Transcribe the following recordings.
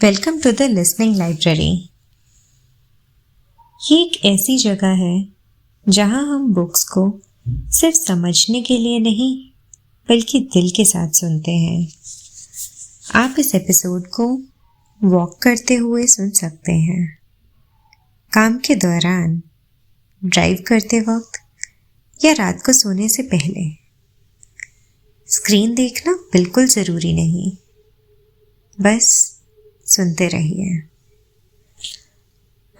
Welcome to the listening library. ये एक ऐसी जगह है जहां हम बुक्स को सिर्फ समझने के लिए नहीं बल्कि दिल के साथ सुनते हैं। आप इस एपिसोड को वॉक करते हुए सुन सकते हैं, काम के दौरान, ड्राइव करते वक्त या रात को सोने से पहले। स्क्रीन देखना बिल्कुल ज़रूरी नहीं, बस सुनते रहिए।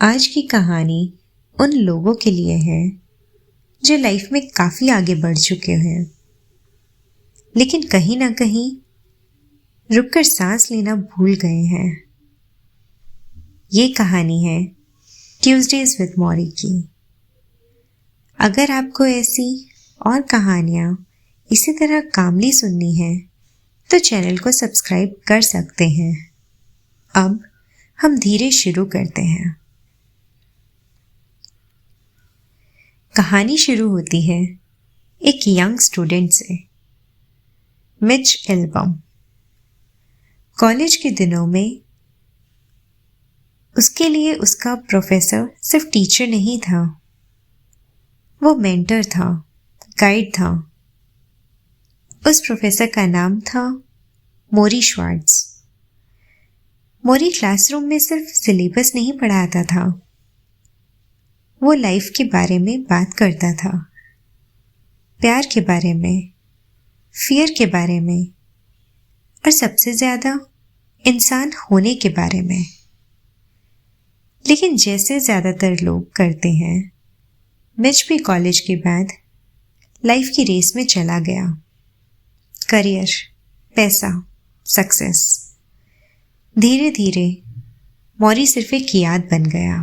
आज की कहानी उन लोगों के लिए है जो लाइफ में काफ़ी आगे बढ़ चुके हैं, लेकिन कहीं ना कहीं रुककर सांस लेना भूल गए हैं। ये कहानी है ट्यूसडेज विद मौरी की। अगर आपको ऐसी और कहानियाँ इसी तरह कामली सुननी है तो चैनल को सब्सक्राइब कर सकते हैं। अब हम धीरे शुरू करते हैं। कहानी शुरू होती है एक यंग स्टूडेंट से, मिच एल्बम। कॉलेज के दिनों में उसके लिए उसका प्रोफेसर सिर्फ टीचर नहीं था, वो मेंटर था, गाइड था। उस प्रोफेसर का नाम था मोरी श्वार्ट्ज। मोरी क्लासरूम में सिर्फ सिलेबस नहीं पढ़ाता था, वो लाइफ के बारे में बात करता था, प्यार के बारे में, फियर के बारे में और सबसे ज़्यादा इंसान होने के बारे में। लेकिन जैसे ज़्यादातर लोग करते हैं, मिच भी कॉलेज के बाद लाइफ की रेस में चला गया। करियर, पैसा, सक्सेस। धीरे धीरे मौरी सिर्फ एक याद बन गया।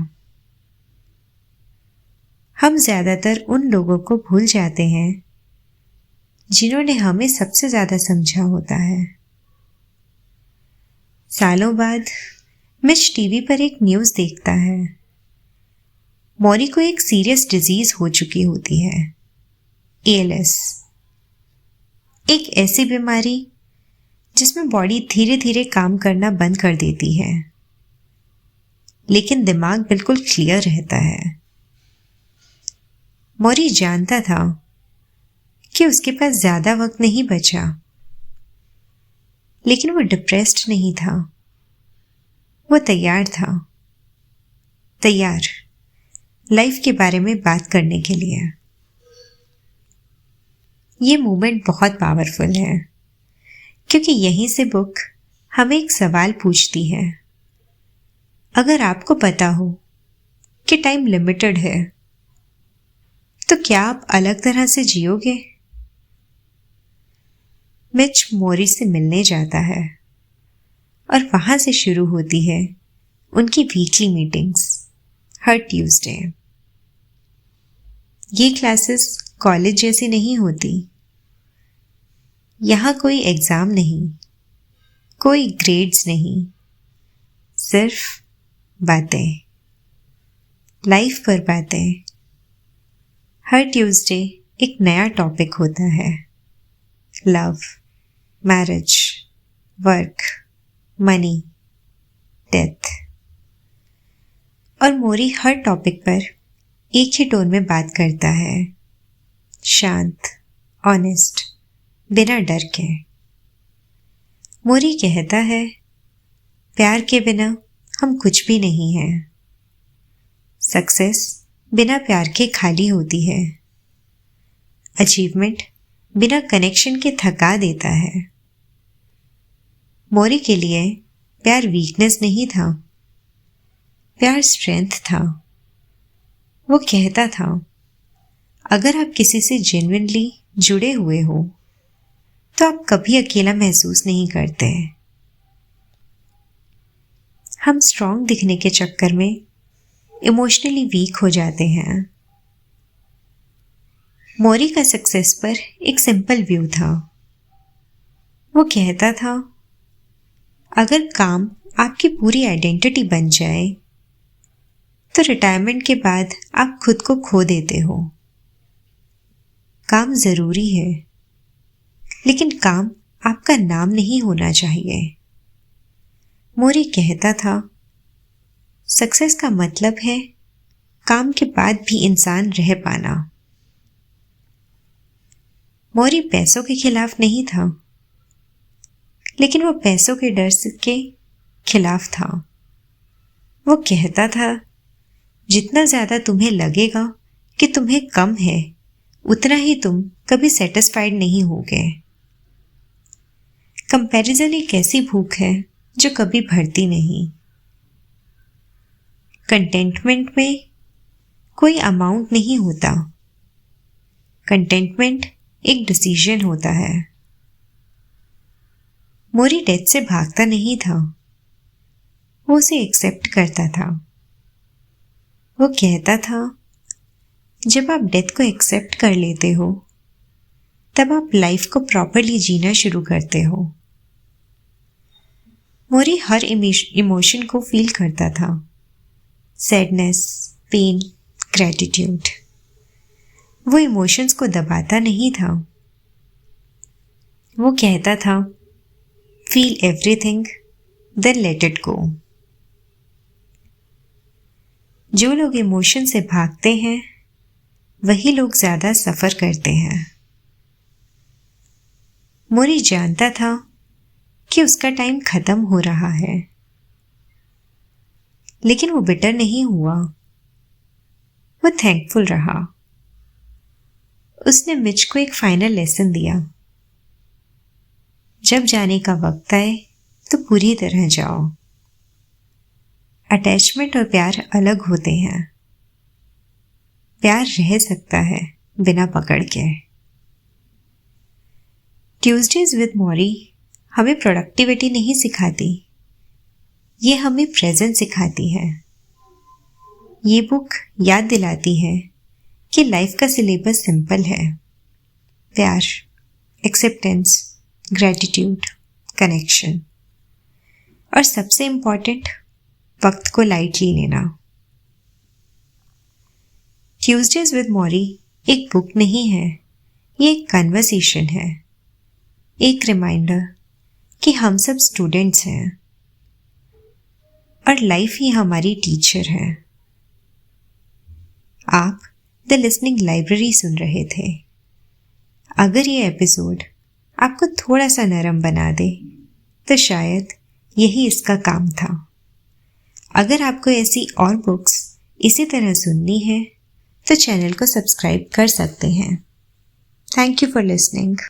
हम ज़्यादातर उन लोगों को भूल जाते हैं जिन्होंने हमें सबसे ज़्यादा समझा होता है। सालों बाद मिच टीवी पर एक न्यूज़ देखता है। मौरी को एक सीरियस डिजीज़ हो चुकी होती है, ALS। एक ऐसी बीमारी जिसमें बॉडी धीरे धीरे काम करना बंद कर देती है, लेकिन दिमाग बिल्कुल क्लियर रहता है। मौरी जानता था कि उसके पास ज़्यादा वक्त नहीं बचा, लेकिन वो डिप्रेस्ड नहीं था। वो तैयार था, तैयार लाइफ के बारे में बात करने के लिए। ये मोमेंट बहुत पावरफुल है, क्योंकि यहीं से बुक हमें एक सवाल पूछती है। अगर आपको पता हो कि टाइम लिमिटेड है, तो क्या आप अलग तरह से जियोगे? मिच मौरी से मिलने जाता है और वहां से शुरू होती है उनकी वीकली मीटिंग्स, हर ट्यूसडे। ये क्लासेस कॉलेज जैसी नहीं होती। यहाँ कोई एग्ज़ाम नहीं, कोई ग्रेड्स नहीं, सिर्फ बातें, लाइफ पर बातें। हर ट्यूसडे एक नया टॉपिक होता है। Love, marriage, work, money, death. और मोरी हर टॉपिक पर एक ही टोन में बात करता है, शांत, ऑनेस्ट, बिना डर के। मोरी कहता है, प्यार के बिना हम कुछ भी नहीं हैं। सक्सेस बिना प्यार के खाली होती है। अचीवमेंट बिना कनेक्शन के थका देता है। मौरी के लिए प्यार वीकनेस नहीं था, प्यार स्ट्रेंथ था। वो कहता था, अगर आप किसी से जेन्युइनली जुड़े हुए हो तो आप कभी अकेला महसूस नहीं करते। हम स्ट्रांग दिखने के चक्कर में इमोशनली वीक हो जाते हैं। मौरी का सक्सेस पर एक सिंपल व्यू था। वो कहता था, अगर काम आपकी पूरी आइडेंटिटी बन जाए तो रिटायरमेंट के बाद आप खुद को खो देते हो। काम ज़रूरी है, लेकिन काम आपका नाम नहीं होना चाहिए। मोरी कहता था, सक्सेस का मतलब है काम के बाद भी इंसान रह पाना। मोरी पैसों के खिलाफ नहीं था, लेकिन वो पैसों के डर के खिलाफ था। वो कहता था, जितना ज्यादा तुम्हें लगेगा कि तुम्हें कम है, उतना ही तुम कभी सेटिस्फाइड नहीं होगे। कंपैरिजन एक ऐसी भूख है जो कभी भरती नहीं। कंटेंटमेंट में कोई अमाउंट नहीं होता। कंटेंटमेंट एक डिसीजन होता है। मोरी डेथ से भागता नहीं था, वो उसे एक्सेप्ट करता था। वो कहता था, जब आप डेथ को एक्सेप्ट कर लेते हो, तब आप लाइफ को प्रॉपरली जीना शुरू करते हो। मोरी हर इमोशन को फील करता था, सैडनेस, पेन, ग्रैटिट्यूड। वो इमोशंस को दबाता नहीं था। वो कहता था, feel everything, then let it go. जो लोग इमोशन से भागते हैं, वही लोग ज्यादा सफर करते हैं। मोरी जानता था कि उसका टाइम खत्म हो रहा है, लेकिन वो बिटर नहीं हुआ। वो थैंकफुल रहा। उसने मिच को एक फाइनल लेसन दिया, जब जाने का वक्त आए तो पूरी तरह जाओ। अटैचमेंट और प्यार अलग होते हैं। प्यार रह सकता है बिना पकड़ के। ट्यूसडेज विद मोरी हमें प्रोडक्टिविटी नहीं सिखाती, ये हमें प्रेजेंट सिखाती है। ये बुक याद दिलाती है कि लाइफ का सिलेबस सिंपल है। प्यार, एक्सेप्टेंस, ग्रैटिट्यूड, कनेक्शन और सबसे इम्पॉर्टेंट, वक्त को लाइटली लेना। ट्यूसडेज विद मोरी एक बुक नहीं है, ये एक कन्वर्सेशन है। एक रिमाइंडर कि हम सब स्टूडेंट्स हैं और लाइफ ही हमारी टीचर है। आप द लिसनिंग लाइब्रेरी सुन रहे थे। अगर ये एपिसोड आपको थोड़ा सा नरम बना दे, तो शायद यही इसका काम था। अगर आपको ऐसी और बुक्स इसी तरह सुननी है, तो चैनल को सब्सक्राइब कर सकते हैं। Thank you for listening.